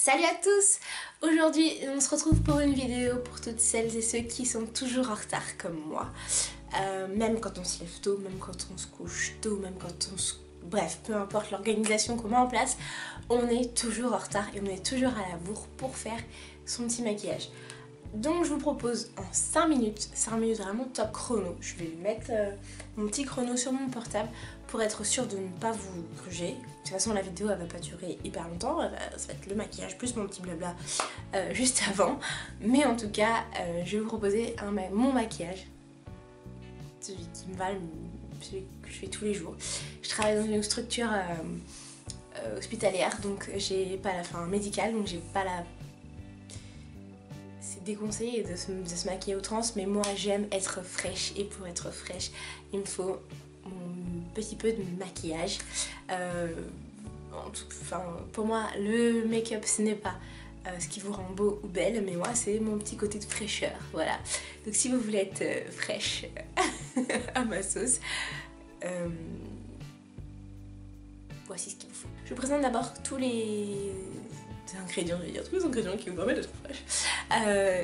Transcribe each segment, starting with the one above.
Salut à tous! Aujourd'hui on se retrouve pour une vidéo pour toutes celles et ceux qui sont toujours en retard comme moi. Même quand on se lève tôt, même quand on se couche tôt, même quand on se... Bref, peu importe l'organisation qu'on met en place, on est toujours en retard et on est toujours à la bourre pour faire son petit maquillage. Donc je vous propose en 5 minutes vraiment top chrono. Je vais mettre mon petit chrono sur mon portable pour être sûre de ne pas vous gruger. De toute façon la vidéo elle va pas durer hyper longtemps, ça va être le maquillage plus mon petit blabla juste avant. Mais en tout cas je vais vous proposer mon maquillage, celui qui me va, celui que je fais tous les jours. Je travaille dans une structure hospitalière, donc j'ai pas la fin médicale, donc j'ai pas la... C'est déconseillé de se maquiller outrance, mais moi j'aime être fraîche et pour être fraîche il me faut mon petit peu de maquillage. Pour moi le make-up ce n'est pas ce qui vous rend beau ou belle, mais moi c'est mon petit côté de fraîcheur, voilà. Donc si vous voulez être fraîche à ma sauce, voici ce qu'il vous faut. Je vous présente d'abord tous les ingrédients, je vais dire tous les ingrédients qui vous permettent d'être fraîche.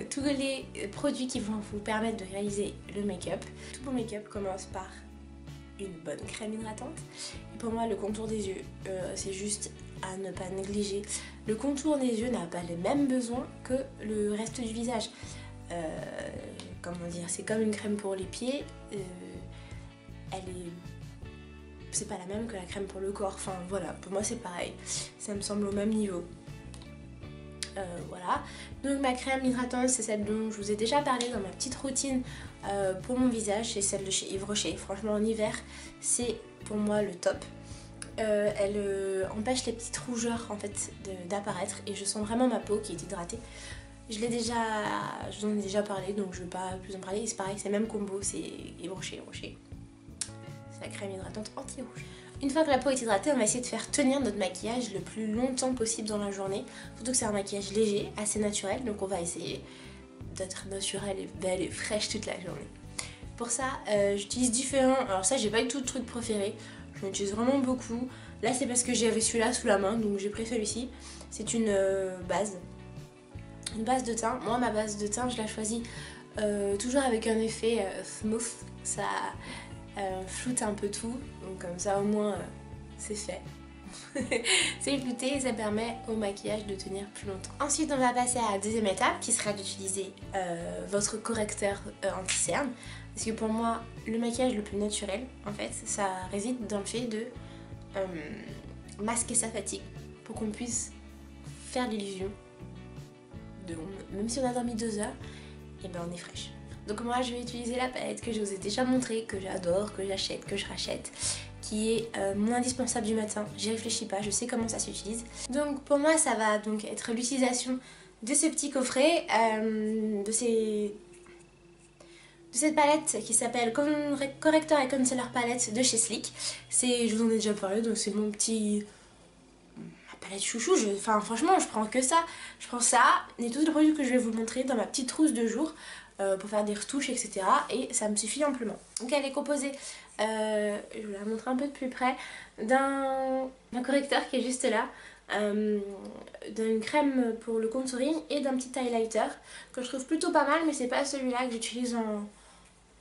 Tous les produits qui vont vous permettre de réaliser le make-up. Tout bon make-up commence par une bonne crème hydratante. Et pour moi le contour des yeux, c'est juste à ne pas négliger. Le contour des yeux n'a pas les mêmes besoins que le reste du visage. Comment dire, c'est comme une crème pour les pieds, c'est pas la même que la crème pour le corps, enfin voilà, pour moi c'est pareil, ça me semble au même niveau. Voilà, donc ma crème hydratante c'est celle dont je vous ai déjà parlé dans ma petite routine pour mon visage, c'est celle de chez Yves Rocher. Franchement en hiver c'est pour moi le top. Elle empêche les petites rougeurs en fait d'apparaître et je sens vraiment ma peau qui est hydratée. Je vous en ai déjà parlé, donc je ne vais pas plus en parler. C'est pareil, c'est le même combo, c'est Yves Rocher. C'est la crème hydratante anti-rouge. Une fois que la peau est hydratée, on va essayer de faire tenir notre maquillage le plus longtemps possible dans la journée. Surtout que c'est un maquillage léger, assez naturel, donc on va essayer d'être naturel et belle et fraîche toute la journée. Pour ça, j'utilise différents... Alors ça, j'ai pas du tout de truc préféré. Je l'utilise vraiment beaucoup. Là, c'est parce que j'avais celui-là sous la main, donc j'ai pris celui-ci. C'est une base. Une base de teint. Moi, ma base de teint, je la choisis toujours avec un effet smooth. Ça floute un peu tout, donc comme ça au moins c'est fait. C'est flouté et ça permet au maquillage de tenir plus longtemps. Ensuite on va passer à la deuxième étape qui sera d'utiliser votre correcteur anti-cerne, parce que pour moi le maquillage le plus naturel en fait ça réside dans le fait de masquer sa fatigue pour qu'on puisse faire l'illusion de même si on a dormi 2 heures, et ben on est fraîche. Donc moi je vais utiliser la palette que je vous ai déjà montrée, que j'adore, que j'achète, que je rachète, qui est mon indispensable du matin. J'y réfléchis pas, je sais comment ça s'utilise. Donc pour moi ça va donc être l'utilisation de ce petit coffret, de cette palette qui s'appelle Corrector et Concealer Palette de chez Sleek. Je vous en ai déjà parlé, donc c'est mon petit... ma palette chouchou, franchement je prends que ça. Je prends ça et tous les produits que je vais vous montrer dans ma petite trousse de jour pour faire des retouches etc. Et ça me suffit amplement. Donc elle est composée, je vous la montre un peu de plus près, d'un correcteur qui est juste là, d'une crème pour le contouring et d'un petit highlighter que je trouve plutôt pas mal, mais c'est pas celui-là que j'utilise en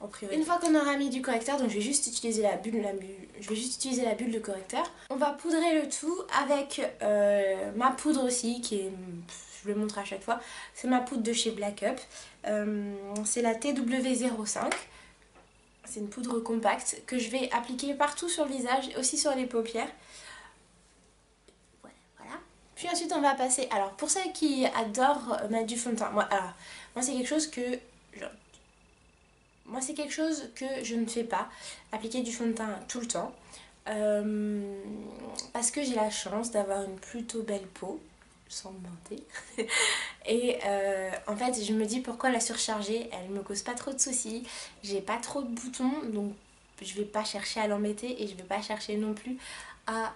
priorité. Une fois qu'on aura mis du correcteur, donc je vais juste utiliser la bulle de correcteur. On va poudrer le tout avec ma poudre aussi qui est... je vous le montre à chaque fois, c'est ma poudre de chez Black Up, c'est la TW05, c'est une poudre compacte que je vais appliquer partout sur le visage et aussi sur les paupières. Voilà. Puis ensuite on va passer, alors pour celles qui adorent mettre du fond de teint, moi c'est quelque chose que je ne fais pas, appliquer du fond de teint tout le temps, parce que j'ai la chance d'avoir une plutôt belle peau, sans me vanter. Et en fait je me dis pourquoi la surcharger, elle me cause pas trop de soucis, j'ai pas trop de boutons, donc je vais pas chercher à l'embêter et je vais pas chercher non plus à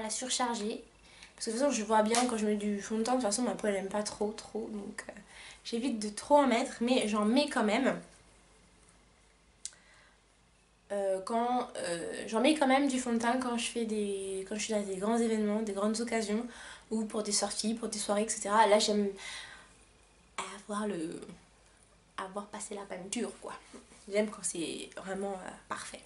la surcharger, parce que de toute façon je vois bien quand je mets du fond de teint, de toute façon ma peau elle aime pas trop, donc j'évite de trop en mettre, mais j'en mets quand même. quand j'en mets quand même du fond de teint quand je fais quand je suis dans des grands événements, des grandes occasions, ou pour des sorties, pour des soirées, etc. Là j'aime avoir passé la peinture, quoi. J'aime quand c'est vraiment parfait.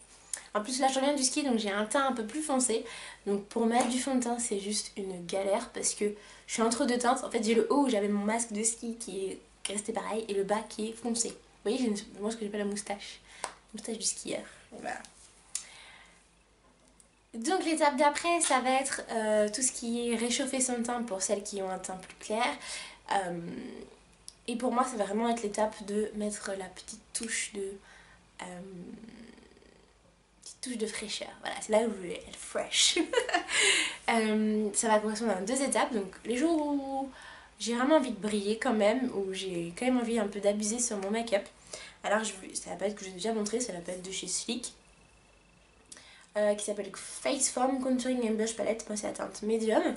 En plus là je reviens du ski, donc j'ai un teint un peu plus foncé, donc pour mettre du fond de teint c'est juste une galère parce que je suis entre deux teintes. En fait j'ai le haut où j'avais mon masque de ski qui est resté pareil et le bas qui est foncé. Vous voyez, moi ce que j'appelle la moustache du skieur. Voilà. Donc l'étape d'après ça va être tout ce qui est réchauffer son teint pour celles qui ont un teint plus clair. Et pour moi ça va vraiment être l'étape de mettre la petite touche de fraîcheur. Voilà, c'est là où je vais être fresh. Ça va correspondre à 2 étapes. Donc les jours où j'ai vraiment envie de briller quand même, où j'ai quand même envie un peu d'abuser sur mon make-up. Alors c'est la palette que je vous ai déjà montré, c'est la palette de chez Sleek. Qui s'appelle Face Form Contouring and Blush Palette. Moi c'est la teinte médium.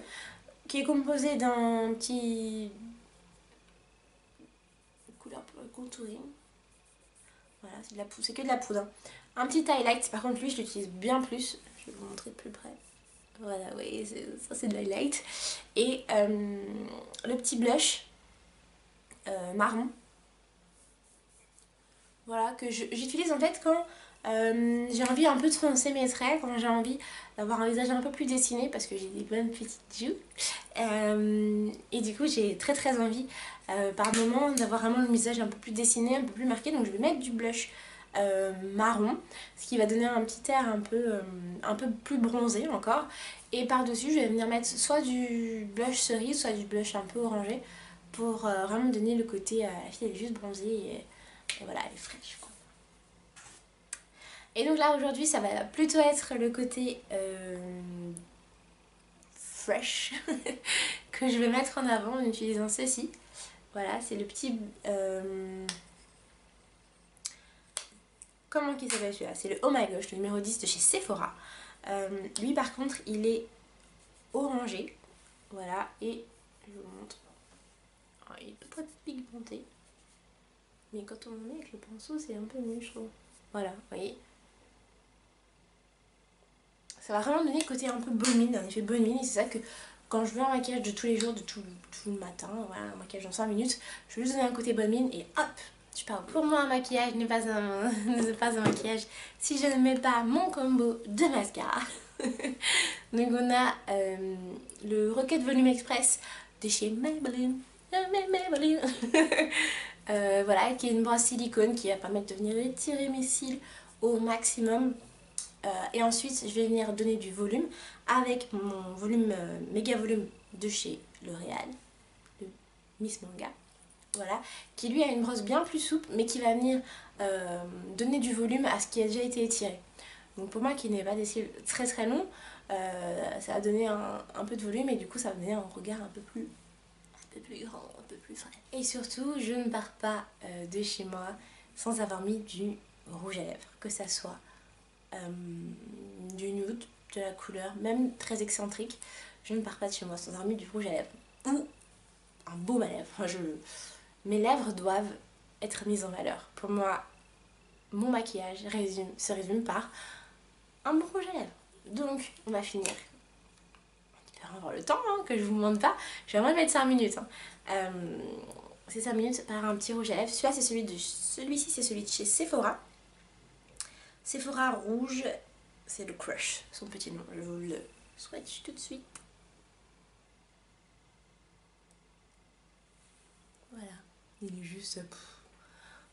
Qui est composée d'un petit... couleur pour le contouring. Voilà, c'est que de la poudre. Hein. Un petit highlight, par contre lui je l'utilise bien plus. Je vais vous montrer de plus près. Voilà, oui, ça c'est de l'highlight. Et le petit blush marron. Voilà, que j'utilise en fait quand j'ai envie un peu de foncer mes traits, quand j'ai envie d'avoir un visage un peu plus dessiné parce que j'ai des bonnes petites joues. Et du coup j'ai très envie par moment d'avoir vraiment le visage un peu plus dessiné, un peu plus marqué. Donc je vais mettre du blush marron, ce qui va donner un petit air un peu plus bronzé encore. Et par dessus je vais venir mettre soit du blush cerise, soit du blush un peu orangé pour vraiment donner le côté la fille elle est juste bronzée et voilà, elle est fraîche quoi. Et donc là aujourd'hui ça va plutôt être le côté fresh que je vais mettre en avant en utilisant ceci. Voilà, c'est le petit... comment qu'il s'appelle celui-là? C'est le Oh My Gosh, le numéro 10 de chez Sephora. Lui par contre il est orangé. Voilà, et je vous montre. Oh, il est pas pigmenté. Mais quand on le met avec le pinceau c'est un peu mieux je trouve. Voilà, vous voyez. Ça va vraiment donner le côté un peu bonne mine, un effet bonne mine. Et c'est ça que quand je veux un maquillage de tous les jours, de tout le matin, voilà, un maquillage en 5 minutes, je veux juste donner un côté bonne mine et hop, je pars. Pour moi un maquillage n'est pas un maquillage si je ne mets pas mon combo de mascara. Donc on a le Rocket Volume Express de chez Maybelline. Voilà, qui est une brosse silicone qui va permettre de venir étirer mes cils au maximum. Et ensuite je vais venir donner du volume avec mon volume méga volume de chez L'Oréal, le Miss Manga, voilà, qui lui a une brosse bien plus souple mais qui va venir donner du volume à ce qui a déjà été étiré. Donc pour moi qui n'ai pas des cils très longs, ça va donner un peu de volume et du coup ça va donner un regard un peu plus grand, un peu plus frais. Et surtout je ne pars pas de chez moi sans avoir mis du rouge à lèvres, que ça soit du nude, de la couleur, même très excentrique. Je ne pars pas de chez moi sans avoir mis du rouge à lèvres ou un baume à lèvres. Enfin, mes lèvres doivent être mises en valeur. Pour moi, mon maquillage se résume par un bon rouge à lèvres. Donc, on va finir. Il va avoir le temps, hein, que je vous montre pas. Je vais vraiment mettre 5 minutes. Hein. C'est 5 minutes par un petit rouge à lèvres. Celui-ci, c'est celui de chez Sephora. Sephora rouge, c'est le Crush, son petit nom. Je vous le swatch tout de suite. Voilà, il est juste...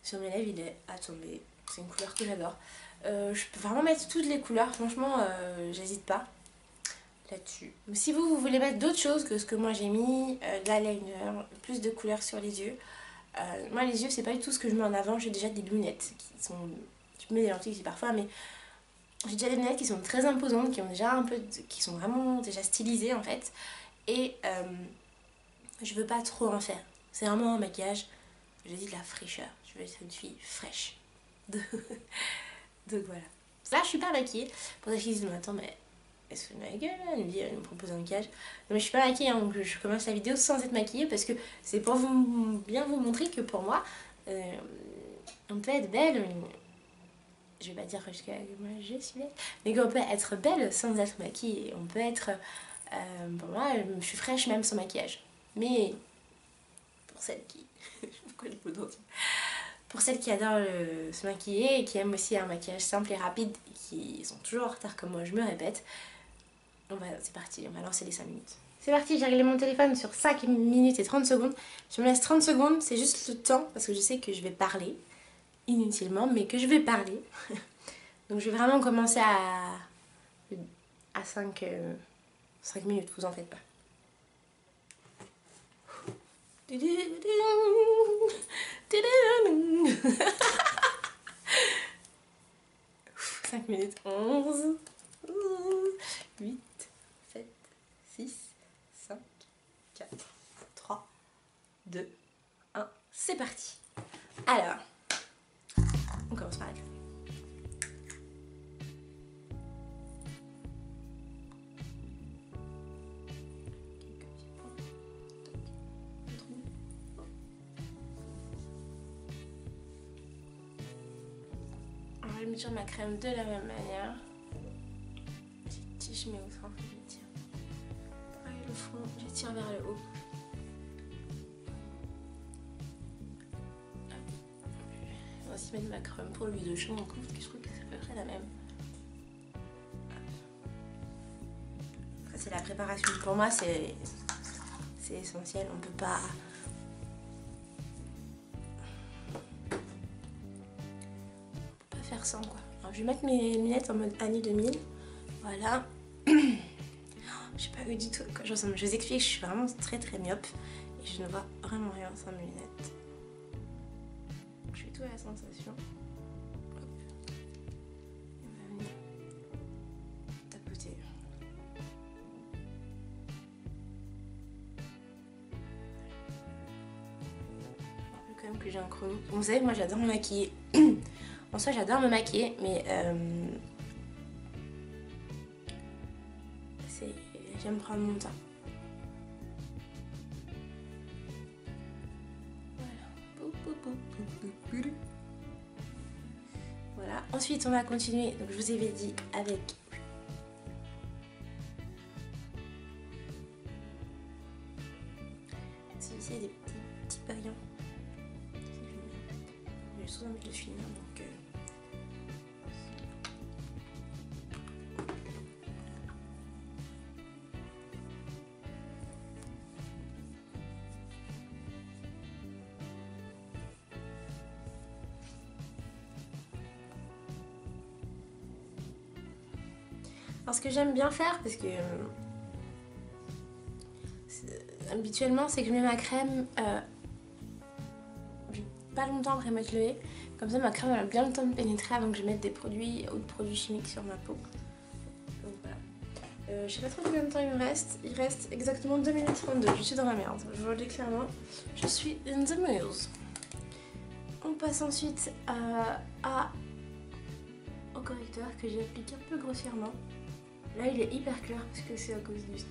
sur mes lèvres, il est... Attendez, c'est une couleur que j'adore. Je peux vraiment mettre toutes les couleurs, franchement, j'hésite pas là-dessus. Si vous voulez mettre d'autres choses que ce que moi j'ai mis, de l'eyeliner, plus de couleurs sur les yeux. Moi les yeux, c'est pas du tout ce que je mets en avant, j'ai déjà des lunettes qui sont... Tu mets des lentilles aussi parfois, mais j'ai déjà des lunettes qui sont très imposantes, qui sont vraiment déjà stylisées en fait. Et je veux pas trop en faire. C'est vraiment un maquillage, je dis de la fraîcheur. Je veux être une fille fraîche. Donc voilà. Là je suis pas maquillée. Pour ceux qui disent, mais attends, mais est-ce que ma gueule, elle me propose un maquillage. Non mais je suis pas maquillée, hein, donc je commence la vidéo sans être maquillée parce que c'est pour bien vous montrer que pour moi, on peut être belle, je vais pas dire que moi je suis belle, mais qu'on peut être belle sans être maquillée. On peut être, pour moi, je suis fraîche même sans maquillage. Mais pour celles qui, pourquoi je me donne ça, pour celles qui adorent se maquiller et qui aiment aussi un maquillage simple et rapide, et qui sont toujours en retard comme moi, je me répète, c'est parti, on va lancer les 5 minutes. C'est parti, j'ai réglé mon téléphone sur 5 minutes et 30 secondes. Je me laisse 30 secondes, c'est juste le temps parce que je sais que je vais parler inutilement, mais que je vais parler. Donc je vais vraiment commencer à 5 minutes, vous en faites pas. 5 minutes 11, 8, 7, 6, 5, 4, 3, 2, 1, c'est parti. Alors, on commence par le café. Je vais mettre ma crème de la même manière. Je mets au centre, j'étire. Pareil le fond, j'étire vers le haut. On va aussi mettre ma crème pour l'huile de champ, parce que je trouve que c'est à peu près la même. Après c'est la préparation. Pour moi c'est essentiel, on peut pas... faire sans quoi. Alors, je vais mettre mes lunettes en mode année 2000. Voilà. J'ai pas vu du tout à quoi je ressemble. Je vous explique, je suis vraiment très très myope et je ne vois vraiment rien sans mes lunettes. Je fais tout à la sensation. Hop. On va venir tapoter. Quand même que j'ai un chrono. Vous savez, moi j'adore me maquiller. En soi, j'adore me maquiller, mais j'aime prendre mon temps. Voilà. Voilà. Ensuite, on va continuer. Donc, je vous avais dit avec celui-ci, il y a des petits paillons. Je vais souvent mettre le finir, donc. Alors ce que j'aime bien faire, parce que habituellement c'est que je mets ma crème pas longtemps après m'être levée. Comme ça ma crème elle a bien le temps de pénétrer avant que je mette des produits ou de produits chimiques sur ma peau. Donc voilà. Je sais pas trop combien de temps il me reste. Il reste exactement 2 minutes 32. Je suis dans la merde. Je vous le dis clairement. Je suis in the muse. On passe ensuite au correcteur que j'ai appliqué un peu grossièrement. Là il est hyper clair parce que c'est à cause du ski.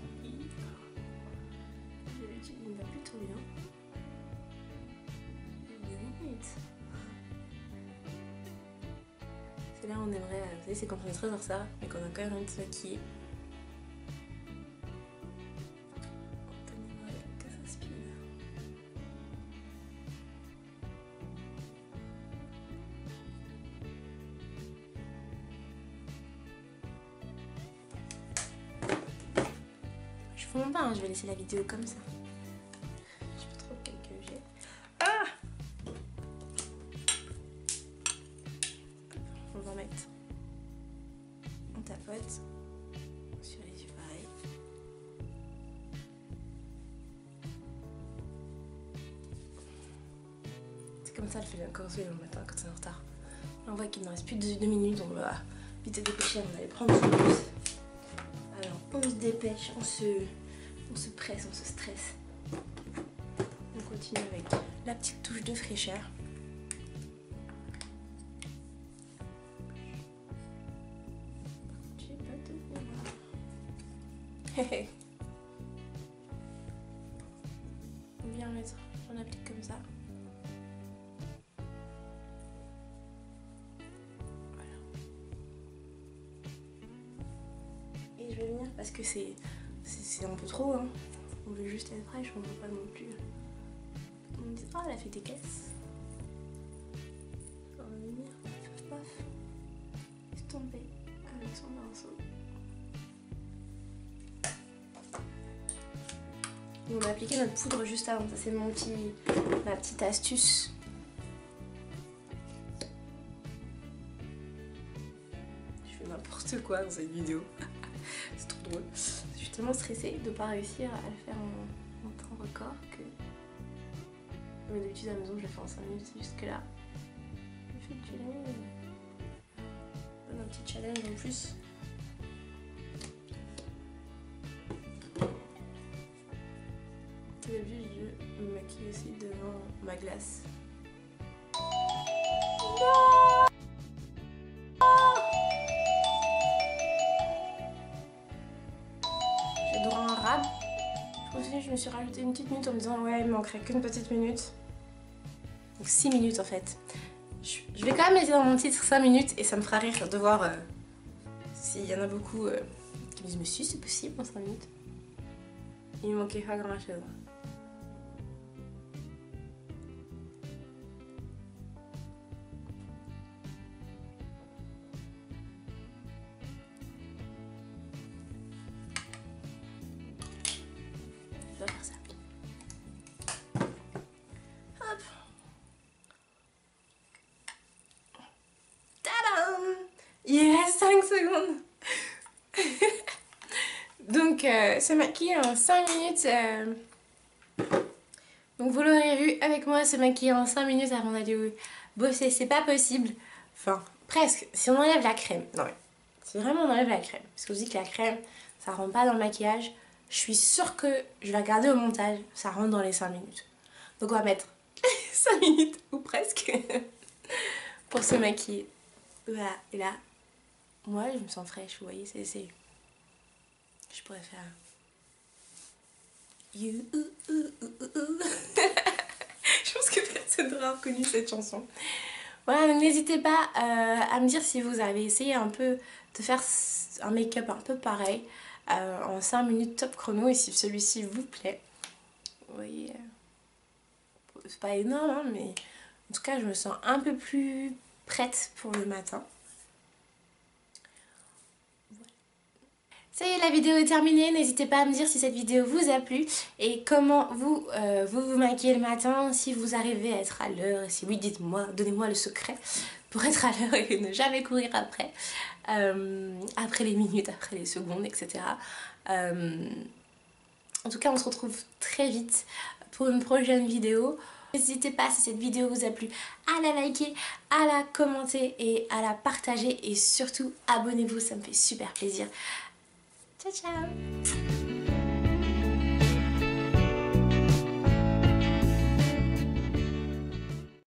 D'habitude il me va plutôt bien. C'est là où on aimerait, vous savez c'est quand on est très en retard mais qu'on a quand même envie de se maquiller. Que ça speed. Je vous montre pas, hein, je vais laisser la vidéo comme ça. Je sais pas trop quel que j'ai. Ah! On va en mettre. On tapote sur les yeux pareil. C'est comme ça, elle fait encore le matin quand c'est en retard. Là, on voit qu'il ne reste plus de 2 minutes, donc on va vite se dépêcher, on va aller prendre son bus. Alors on se dépêche, on se presse, on se stresse. On continue avec la petite touche de fraîcheur. J'ai pas de mémoire. On vient mettre, on applique comme ça. Voilà. parce que c'est un peu trop, hein. On veut juste être fraîche, on veut pas non plus. On me dit, oh, elle a fait des caisses. On va venir, paf paf, estomper avec son pinceau. On a appliqué notre poudre juste avant, ça c'est ma petite astuce. Je fais n'importe quoi dans cette vidéo. C'est trop drôle. Je suis tellement stressée de ne pas réussir à le faire en temps record que... Mais d'habitude à la maison je le fais en 5 minutes, jusque là. Je fais du challenge. Un petit challenge en plus. D'habitude je me maquille aussi devant ma glace. Non! J'ai droit à un rab. Je me suis rajouté une petite minute en me disant ouais il me manquerait qu'une petite minute. Donc 6 minutes en fait. Je vais quand même laisser dans mon titre 5 minutes et ça me fera rire de voir s'il y en a beaucoup qui me disent mais si c'est possible en 5 minutes. Il me manquait pas grand chose. Je dois faire ça. Hop. Tadam! Il reste 5 secondes. Donc se maquiller en 5 minutes. Donc vous l'aurez vu avec moi, se maquiller en 5 minutes avant d'aller bosser, c'est pas possible. Enfin, presque. Si on enlève la crème. Non mais, si vraiment on enlève la crème. Parce que je vous dis que la crème, ça rentre pas dans le maquillage. Je suis sûre que je vais regarder au montage, ça rentre dans les 5 minutes. Donc on va mettre 5 minutes, ou presque, pour se maquiller. Voilà, et là, moi je me sens fraîche, vous voyez, c'est... Je pourrais faire... You, je pense que personne n'aura reconnu cette chanson. Voilà, donc n'hésitez pas à me dire si vous avez essayé un peu de faire un make-up un peu pareil en 5 minutes top chrono et si celui-ci vous plaît. Vous voyez, c'est pas énorme hein, mais en tout cas je me sens un peu plus prête pour le matin. Ça y est, la vidéo est terminée, n'hésitez pas à me dire si cette vidéo vous a plu et comment vous vous maquillez le matin, si vous arrivez à être à l'heure, et si oui, dites-moi, donnez-moi le secret pour être à l'heure et ne jamais courir après, après les minutes, après les secondes, etc. En tout cas, on se retrouve très vite pour une prochaine vidéo. N'hésitez pas, si cette vidéo vous a plu, à la liker, à la commenter et à la partager et surtout abonnez-vous, ça me fait super plaisir. Ciao ciao!